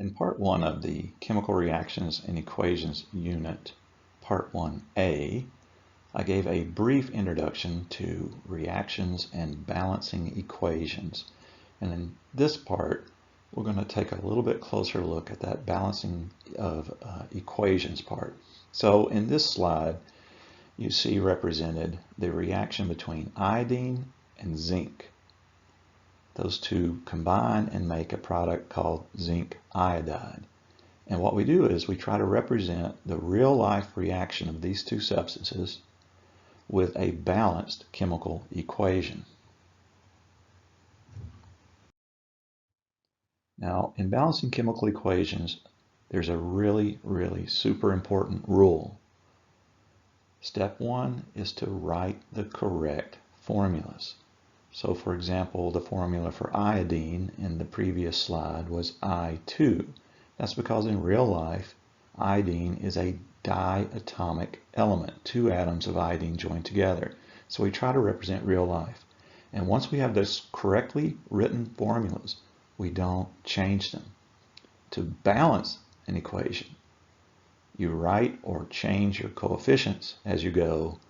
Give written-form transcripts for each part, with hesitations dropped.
In part 1 of the Chemical Reactions and Equations unit, part 1A, I gave a brief introduction to reactions and balancing equations. And in this part, we're going to take a little bit closer look at that balancing of equations part. So in this slide, you see represented the reaction between iodine and zinc. Those two combine and make a product called zinc iodide. And what we do is we try to represent the real-life reaction of these two substances with a balanced chemical equation. Now, in balancing chemical equations, there's a really super important rule. Step 1 is to write the correct formulas. So for example, the formula for iodine in the previous slide was I2. That's because in real life, iodine is a diatomic element, two atoms of iodine joined together. So we try to represent real life. And once we have those correctly written formulas, we don't change them. To balance an equation, you write or change your coefficients as you go,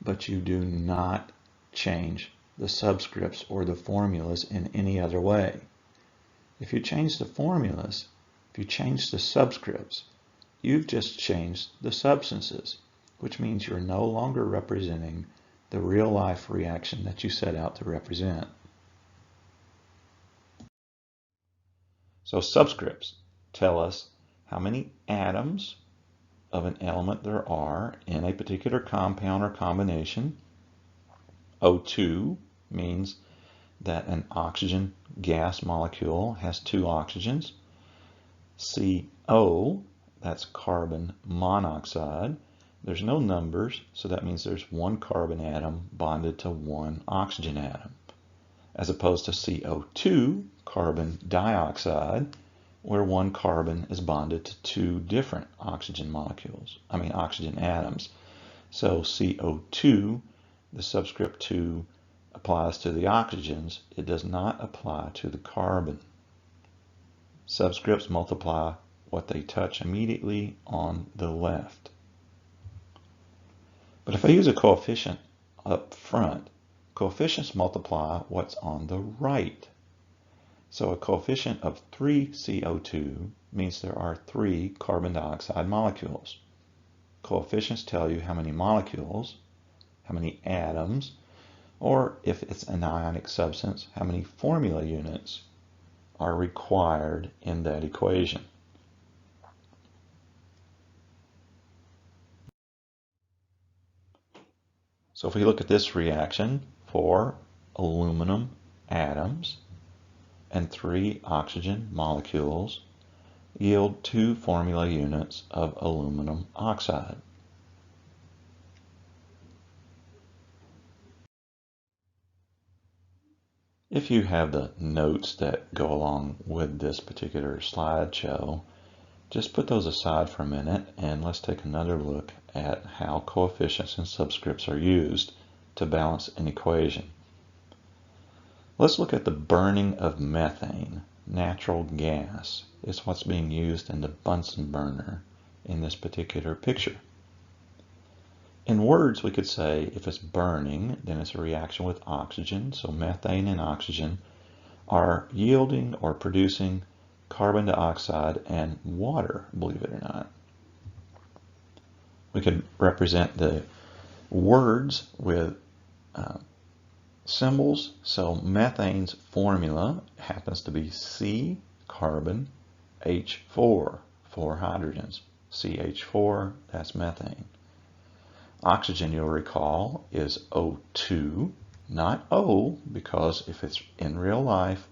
but you do not change the subscripts or the formulas in any other way. If you change the formulas, if you change the subscripts, you've just changed the substances, which means you're no longer representing the real life reaction that you set out to represent. So subscripts tell us how many atoms of an element there are in a particular compound or combination. O2 means that an oxygen gas molecule has two oxygens. CO, that's carbon monoxide. There's no numbers, so that means there's one carbon atom bonded to one oxygen atom. As opposed to CO2, carbon dioxide, where one carbon is bonded to two different oxygen atoms. So CO2, the subscript 2 applies to the oxygens. It does not apply to the carbon. Subscripts multiply what they touch immediately on the left. But if I use a coefficient up front, coefficients multiply what's on the right. So a coefficient of 3 CO2 means there are 3 carbon dioxide molecules. Coefficients tell you how many molecules, how many atoms, or if it's an ionic substance, how many formula units are required in that equation. So if we look at this reaction for aluminum atoms and 3 oxygen molecules yield 2 formula units of aluminum oxide. If you have the notes that go along with this particular slideshow, just put those aside for a minute and let's take another look at how coefficients and subscripts are used to balance an equation. Let's look at the burning of methane. Natural gas is what's being used in the Bunsen burner in this particular picture. In words, we could say if it's burning, then it's a reaction with oxygen. So methane and oxygen are yielding or producing carbon dioxide and water, believe it or not. We could represent the words with symbols. So methane's formula happens to be C carbon H4, 4 hydrogens. CH4, that's methane. Oxygen, you'll recall, is O2, not O, because if it's in real life,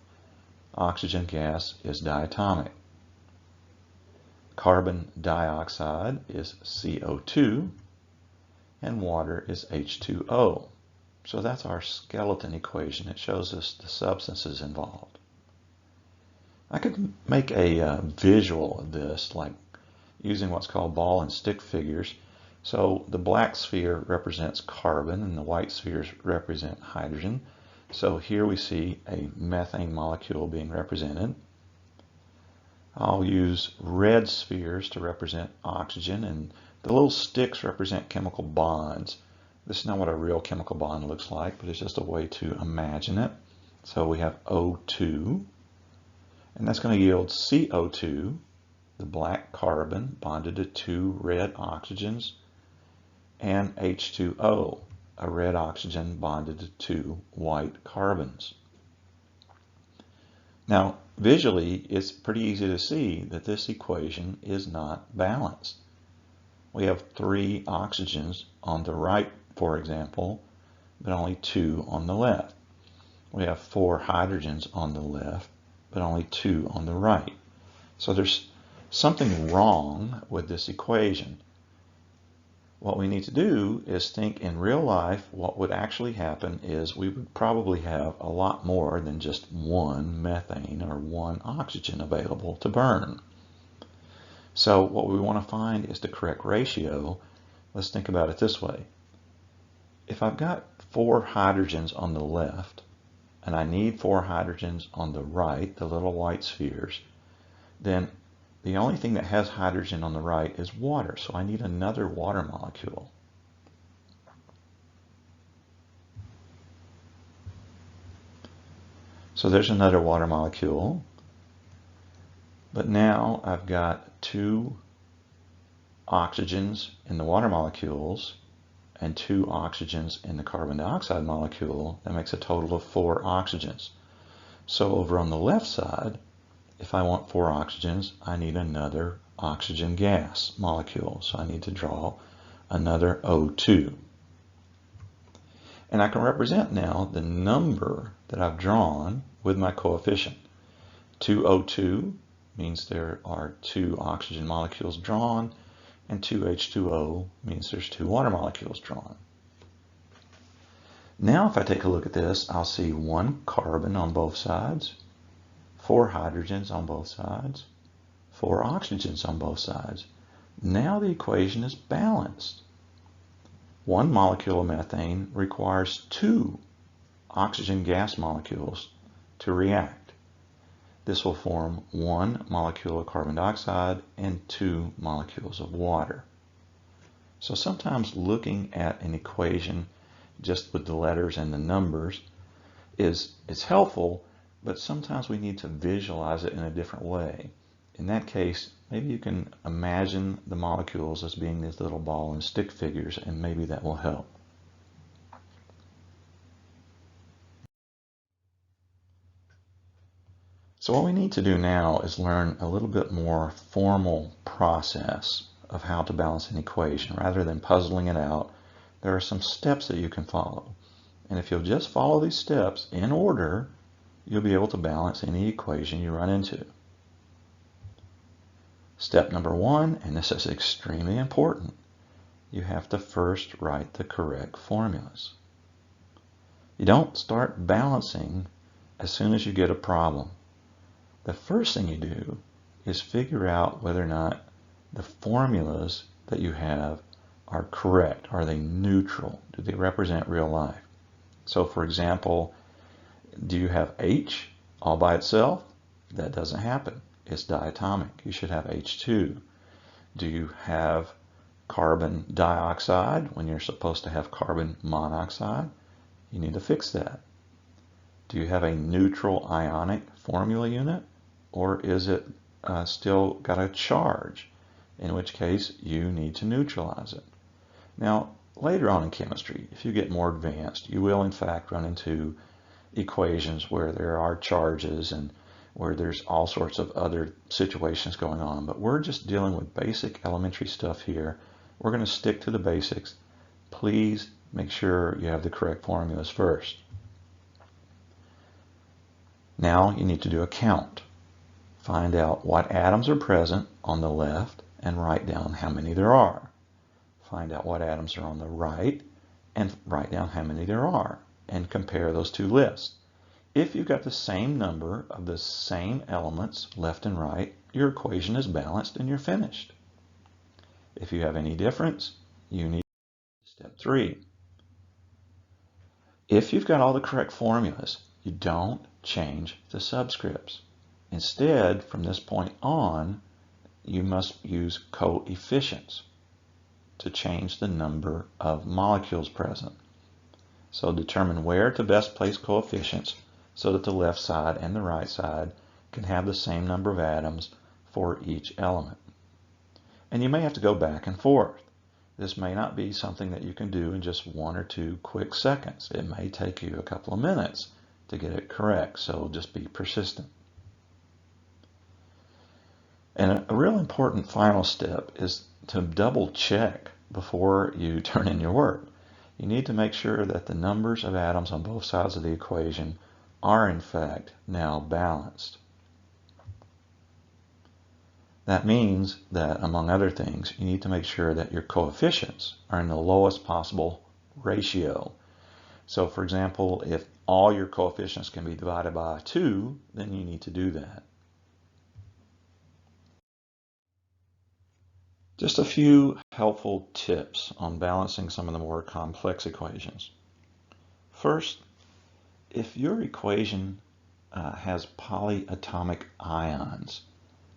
oxygen gas is diatomic. Carbon dioxide is CO2, and water is H2O. So that's our skeleton equation. It shows us the substances involved. I could make a visual of this, like using what's called ball and stick figures. So the black sphere represents carbon and the white spheres represent hydrogen. So here we see a methane molecule being represented. I'll use red spheres to represent oxygen, and the little sticks represent chemical bonds. This is not what a real chemical bond looks like, but it's just a way to imagine it. So we have O2, and that's going to yield CO2, the black carbon bonded to two red oxygens, and H2O, a red oxygen bonded to two white carbons. Now, visually, it's pretty easy to see that this equation is not balanced. We have 3 oxygens on the right, for example, but only 2 on the left. We have 4 hydrogens on the left, but only 2 on the right. So there's something wrong with this equation. What we need to do is think in real life. What would actually happen is we would probably have a lot more than just 1 methane or 1 oxygen available to burn. So what we want to find is the correct ratio. Let's think about it this way. If I've got 4 hydrogens on the left and I need 4 hydrogens on the right, the little white spheres, then the only thing that has hydrogen on the right is water, so I need another water molecule. So there's another water molecule, but now I've got 2 oxygens in the water molecules and 2 oxygens in the carbon dioxide molecule. That makes a total of 4 oxygens. So over on the left side, if I want 4 oxygens, I need another oxygen gas molecule. So I need to draw another O2. And I can represent now the number that I've drawn with my coefficient. 2O2 means there are 2 oxygen molecules drawn, and 2H2O means there's 2 water molecules drawn. Now if I take a look at this, I'll see 1 carbon on both sides, 4 hydrogens on both sides, 4 oxygens on both sides. Now the equation is balanced. 1 molecule of methane requires 2 oxygen gas molecules to react. This will form 1 molecule of carbon dioxide and 2 molecules of water. So sometimes looking at an equation just with the letters and the numbers is helpful, but sometimes we need to visualize it in a different way. In that case, maybe you can imagine the molecules as being these little ball and stick figures, and maybe that will help. So what we need to do now is learn a little bit more formal process of how to balance an equation. Rather than puzzling it out, there are some steps that you can follow. And if you'll just follow these steps in order, you'll be able to balance any equation you run into. Step number 1, and this is extremely important, you have to first write the correct formulas. You don't start balancing as soon as you get a problem. The first thing you do is figure out whether or not the formulas that you have are correct. Are they neutral? Do they represent real life? So for example, do you have H all by itself? That doesn't happen. It's diatomic. You should have H2. Do you have carbon dioxide when you're supposed to have carbon monoxide? You need to fix that. Do you have a neutral ionic formula unit, or is it still got a charge, in which case you need to neutralize it? Now, later on in chemistry, if you get more advanced, you will in fact run into equations where there are charges and where there's all sorts of other situations going on. But we're just dealing with basic elementary stuff here. We're going to stick to the basics. Please make sure you have the correct formulas first. Now you need to do a count. Find out what atoms are present on the left and write down how many there are. Find out what atoms are on the right and write down how many there are, and compare those two lists. If you've got the same number of the same elements left and right, your equation is balanced and you're finished. If you have any difference, you need step 3. If you've got all the correct formulas, you don't change the subscripts. Instead, from this point on, you must use coefficients to change the number of molecules present. So determine where to best place coefficients so that the left side and the right side can have the same number of atoms for each element. And you may have to go back and forth. This may not be something that you can do in just 1 or 2 quick seconds. It may take you a couple of minutes to get it correct, so just be persistent. And a real important final step is to double check before you turn in your work. You need to make sure that the numbers of atoms on both sides of the equation are in fact now balanced. That means that, among other things, you need to make sure that your coefficients are in the lowest possible ratio. So for example, if all your coefficients can be divided by 2, then you need to do that. Just a few helpful tips on balancing some of the more complex equations. First, if your equation has polyatomic ions,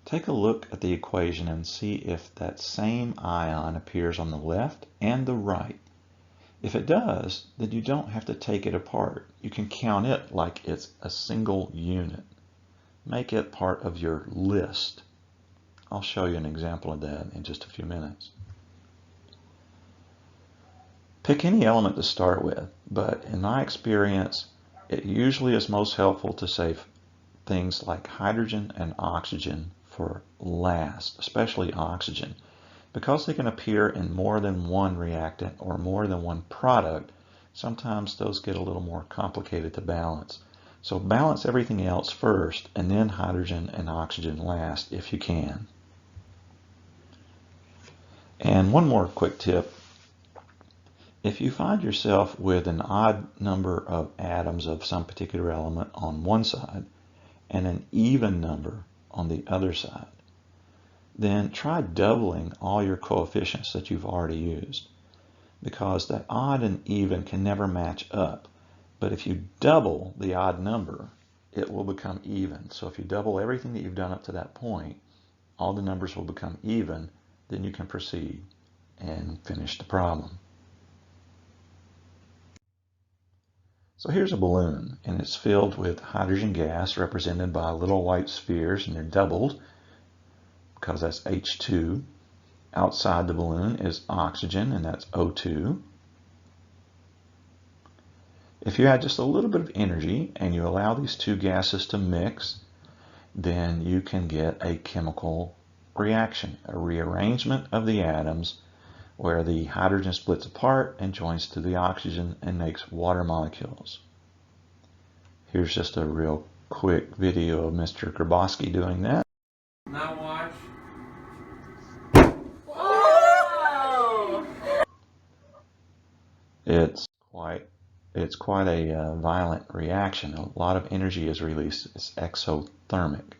take a look at the equation and see if that same ion appears on the left and the right. If it does, then you don't have to take it apart. You can count it like it's a single unit. Make it part of your list. I'll show you an example of that in just a few minutes. Pick any element to start with, but in my experience, it usually is most helpful to save things like hydrogen and oxygen for last, especially oxygen. Because they can appear in more than one reactant or more than one product, sometimes those get a little more complicated to balance. So balance everything else first and then hydrogen and oxygen last if you can. And one more quick tip. If you find yourself with an odd number of atoms of some particular element on one side and an even number on the other side, then try doubling all your coefficients that you've already used, because that odd and even can never match up. But if you double the odd number, it will become even. So if you double everything that you've done up to that point, all the numbers will become even. Then you can proceed and finish the problem. So here's a balloon, and it's filled with hydrogen gas represented by little white spheres, and they're doubled because that's H2. Outside the balloon is oxygen, and that's O2. If you add just a little bit of energy and you allow these two gases to mix, then you can get a chemical reaction, a rearrangement of the atoms where the hydrogen splits apart and joins to the oxygen and makes water molecules. Here's just a real quick video of Mr. Grabowski doing that. Now watch. Whoa! It's quite a violent reaction. A lot of energy is released. It's exothermic.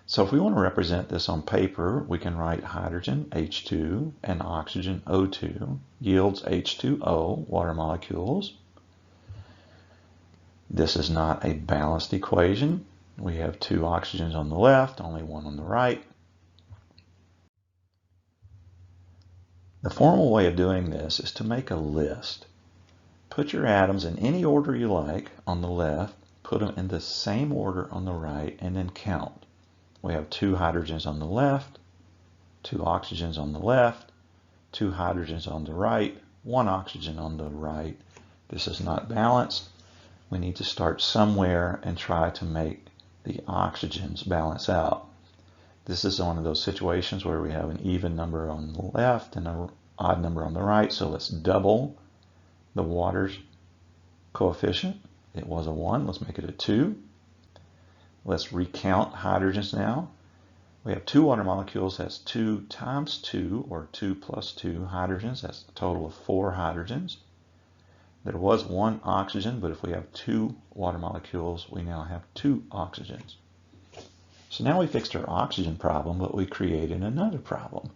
So if we want to represent this on paper, we can write hydrogen, H2, and oxygen, O2, yields H2O, water molecules. This is not a balanced equation. We have 2 oxygens on the left, only 1 on the right. The formal way of doing this is to make a list. Put your atoms in any order you like on the left, put them in the same order on the right, and then count. We have 2 hydrogens on the left, 2 oxygens on the left, 2 hydrogens on the right, 1 oxygen on the right. This is not balanced. We need to start somewhere and try to make the oxygens balance out. This is one of those situations where we have an even number on the left and an odd number on the right, so let's double the water's coefficient. It was a 1, let's make it a 2. Let's recount hydrogens now. We have 2 water molecules, that's 2 times 2, or 2 plus 2 hydrogens. That's a total of 4 hydrogens. There was 1 oxygen, but if we have 2 water molecules, we now have 2 oxygens. So now we fixed our oxygen problem, but we created another problem.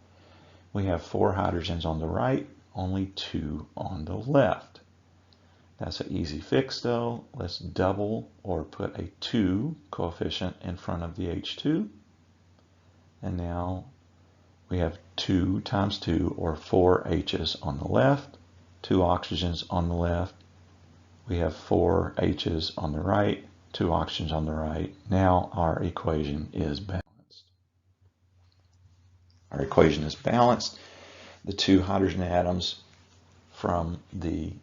We have 4 hydrogens on the right, only 2 on the left. That's an easy fix though. Let's double or put a 2 coefficient in front of the H2. And now we have 2 times 2, or 4 H's on the left, 2 oxygens on the left. We have 4 H's on the right, 2 oxygens on the right. Now our equation is balanced. Our equation is balanced. The 2 hydrogen atoms from the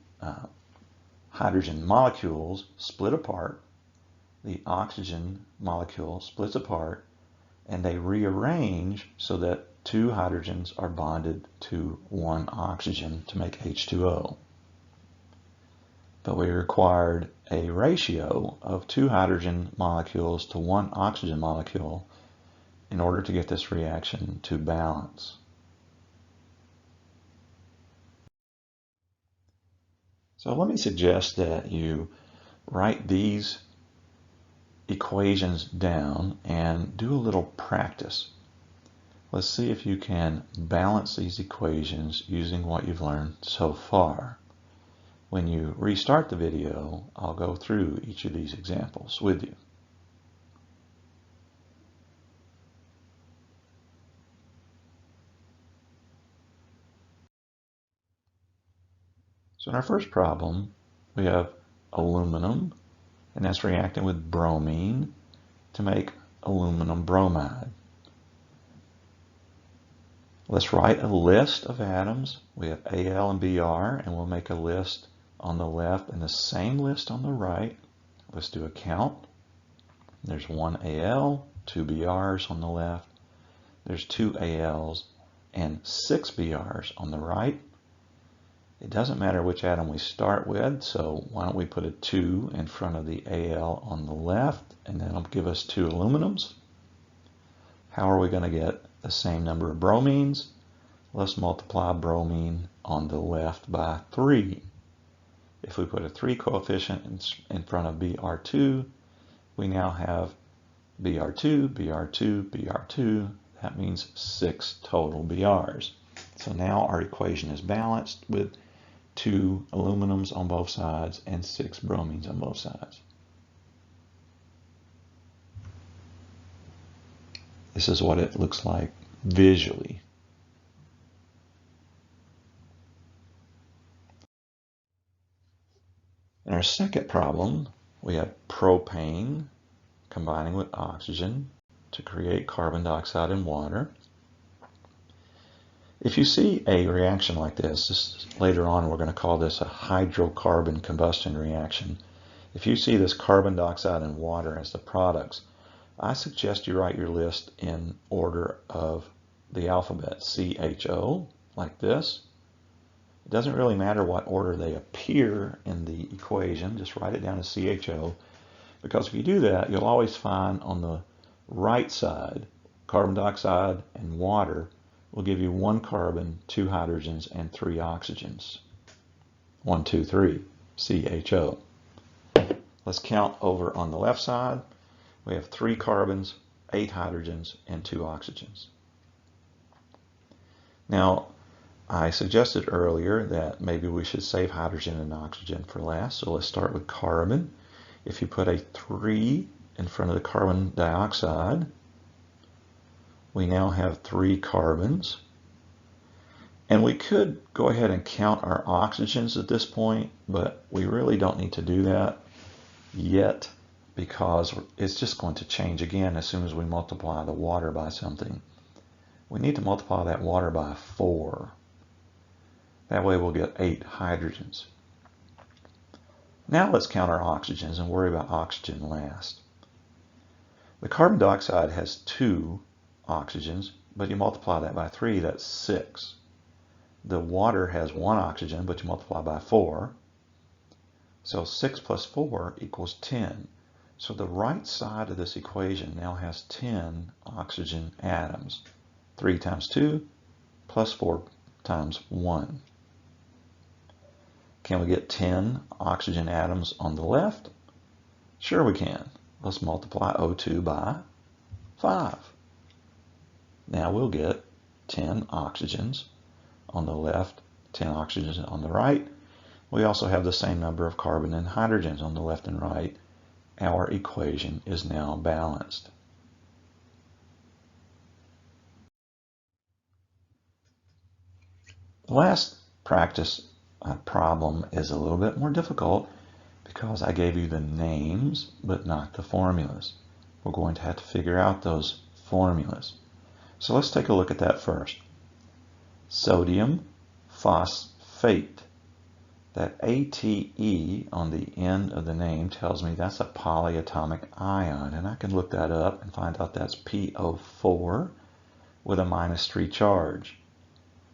hydrogen molecules split apart. The oxygen molecule splits apart, and they rearrange so that 2 hydrogens are bonded to 1 oxygen to make H2O. But we required a ratio of 2 hydrogen molecules to 1 oxygen molecule in order to get this reaction to balance. So let me suggest that you write these equations down and do a little practice. Let's see if you can balance these equations using what you've learned so far. When you restart the video, I'll go through each of these examples with you. So in our first problem, we have aluminum, and that's reacting with bromine to make aluminum bromide. Let's write a list of atoms. We have Al and Br, and we'll make a list on the left and the same list on the right. Let's do a count. There's 1 Al, 2 Brs on the left. There's 2 Als and 6 Brs on the right. It doesn't matter which atom we start with, so why don't we put a 2 in front of the Al on the left, and that'll give us 2 aluminums. How are we going to get the same number of bromines? Let's multiply bromine on the left by 3. If we put a 3 coefficient in front of Br2, we now have Br2, Br2, Br2. That means 6 total Brs. So now our equation is balanced with 2 aluminums on both sides and 6 bromines on both sides. This is what it looks like visually. In our second problem, we have propane combining with oxygen to create carbon dioxide and water. If you see a reaction like this, later on we're going to call this a hydrocarbon combustion reaction. If you see this carbon dioxide and water as the products, I suggest you write your list in order of the alphabet, CHO, like this. It doesn't really matter what order they appear in the equation, just write it down as CHO, because if you do that, you'll always find on the right side, carbon dioxide and water will give you 1 carbon, 2 hydrogens, and 3 oxygens. 1, 2, 3, CHO. Let's count over on the left side. We have 3 carbons, 8 hydrogens, and 2 oxygens. Now, I suggested earlier that maybe we should save hydrogen and oxygen for last, so let's start with carbon. If you put a 3 in front of the carbon dioxide, we now have 3 carbons. And we could go ahead and count our oxygens at this point, but we really don't need to do that yet because it's just going to change again as soon as we multiply the water by something. We need to multiply that water by 4. That way we'll get 8 hydrogens. Now let's count our oxygens and worry about oxygen last. The carbon dioxide has 2 oxygens, but you multiply that by 3, that's 6. The water has 1 oxygen, but you multiply by 4. So 6 plus 4 equals 10. So the right side of this equation now has 10 oxygen atoms. 3 times 2 plus 4 times 1. Can we get 10 oxygen atoms on the left? Sure we can. Let's multiply O2 by 5. Now we'll get 10 oxygens on the left, 10 oxygens on the right. We also have the same number of carbon and hydrogens on the left and right. Our equation is now balanced. The last practice problem is a little bit more difficult because I gave you the names but not the formulas. We're going to have to figure out those formulas. So let's take a look at that first. Sodium phosphate. That ATE on the end of the name tells me that's a polyatomic ion, and I can look that up and find out that's PO4 with a -3 charge.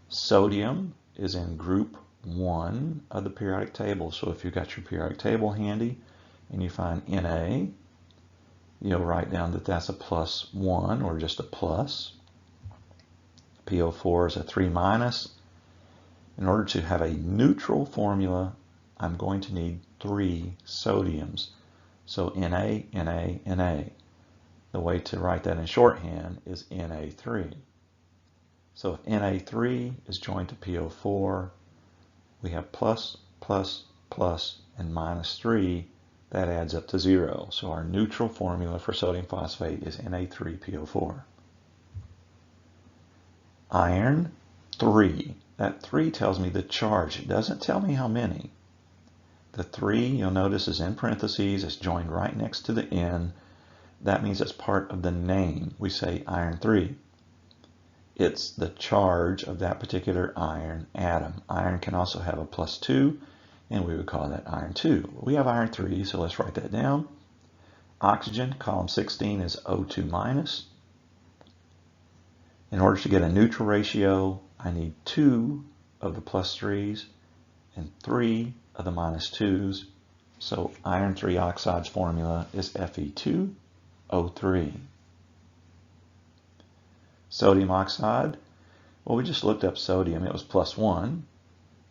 Sodium is in group 1 of the periodic table, so if you've got your periodic table handy and you find Na, you'll write down that that's a +1 or just a plus. PO4 is a 3-. In order to have a neutral formula, I'm going to need 3 sodiums. So Na, Na, Na. The way to write that in shorthand is Na3. So if Na3 is joined to PO4, we have plus, plus, plus, and -3. That adds up to 0. So our neutral formula for sodium phosphate is Na3PO4. Iron 3. That 3 tells me the charge. It doesn't tell me how many. The 3, you'll notice, is in parentheses. It's joined right next to the N. That means it's part of the name. We say iron 3. It's the charge of that particular iron atom. Iron can also have a +2, and we would call that iron 2. We have iron 3, so let's write that down. Oxygen, column 16, is O2-. In order to get a neutral ratio, I need 2 of the +3s and 3 of the -2s. So iron 3 oxide's formula is Fe2O3. Sodium oxide, well, we just looked up sodium. It was +1.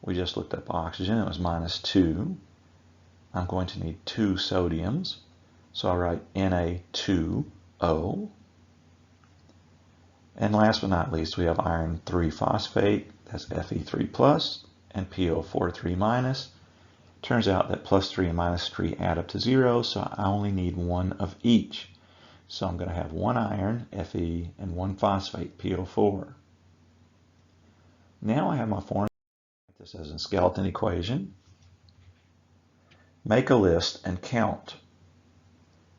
We just looked up oxygen. It was -2. I'm going to need 2 sodiums. So I'll write Na2O. And last but not least, we have iron 3 phosphate. That's Fe3+, and PO4 3-. Turns out that +3 and -3 add up to 0, so I only need 1 of each. So I'm going to have 1 iron, Fe, and 1 phosphate, PO4. Now I have my formula. This as a skeleton equation. Make a list and count.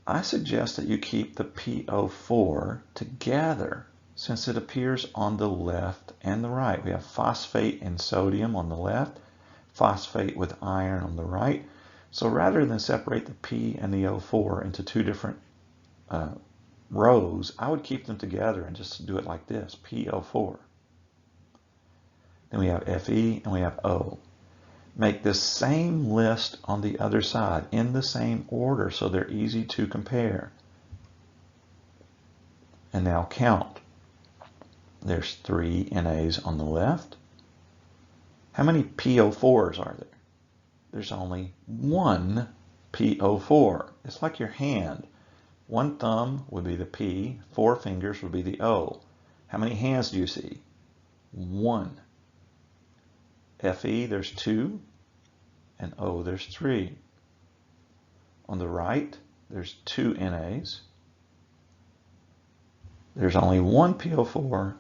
I suggest that you keep the PO4 together since it appears on the left and the right. We have phosphate and sodium on the left, phosphate with iron on the right. So rather than separate the P and the O4 into 2 different rows, I would keep them together and just do it like this, PO4. Then we have Fe and we have O. Make the same list on the other side in the same order so they're easy to compare. And now count. There's 3 NAs on the left. How many PO4s are there? There's only 1 PO4. It's like your hand. 1 thumb would be the P, 4 fingers would be the O. How many hands do you see? 1. Fe, there's 2, and O, there's 3. On the right, there's 2 NAs. There's only 1 PO4,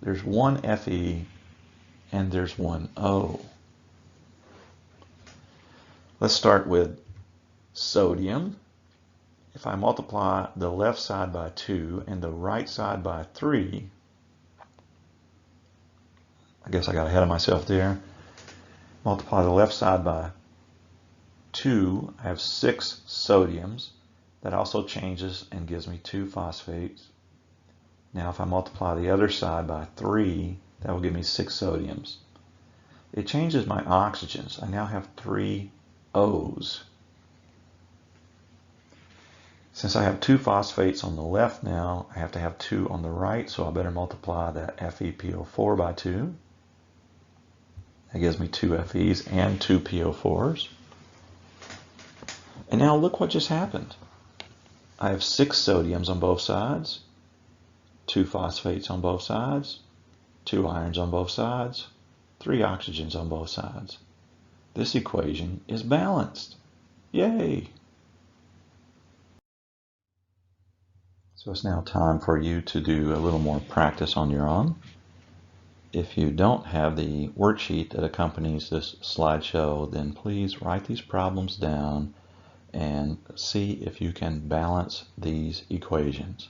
there's 1 Fe, and there's 1 O. Let's start with sodium. If I multiply the left side by 2 and the right side by 3, I guess I got ahead of myself there. Multiply the left side by 2, I have 6 sodiums. That also changes and gives me 2 phosphates. Now if I multiply the other side by 3, that will give me 6 sodiums. It changes my oxygens. I now have 3 O's. Since I have 2 phosphates on the left now, I have to have 2 on the right, so I better multiply that FePO4 by 2. That gives me 2 Fe's and 2 PO4s. And now look what just happened. I have 6 sodiums on both sides, 2 phosphates on both sides, 2 irons on both sides, 3 oxygens on both sides. This equation is balanced. Yay! So it's now time for you to do a little more practice on your own. If you don't have the worksheet that accompanies this slideshow, then please write these problems down and see if you can balance these equations.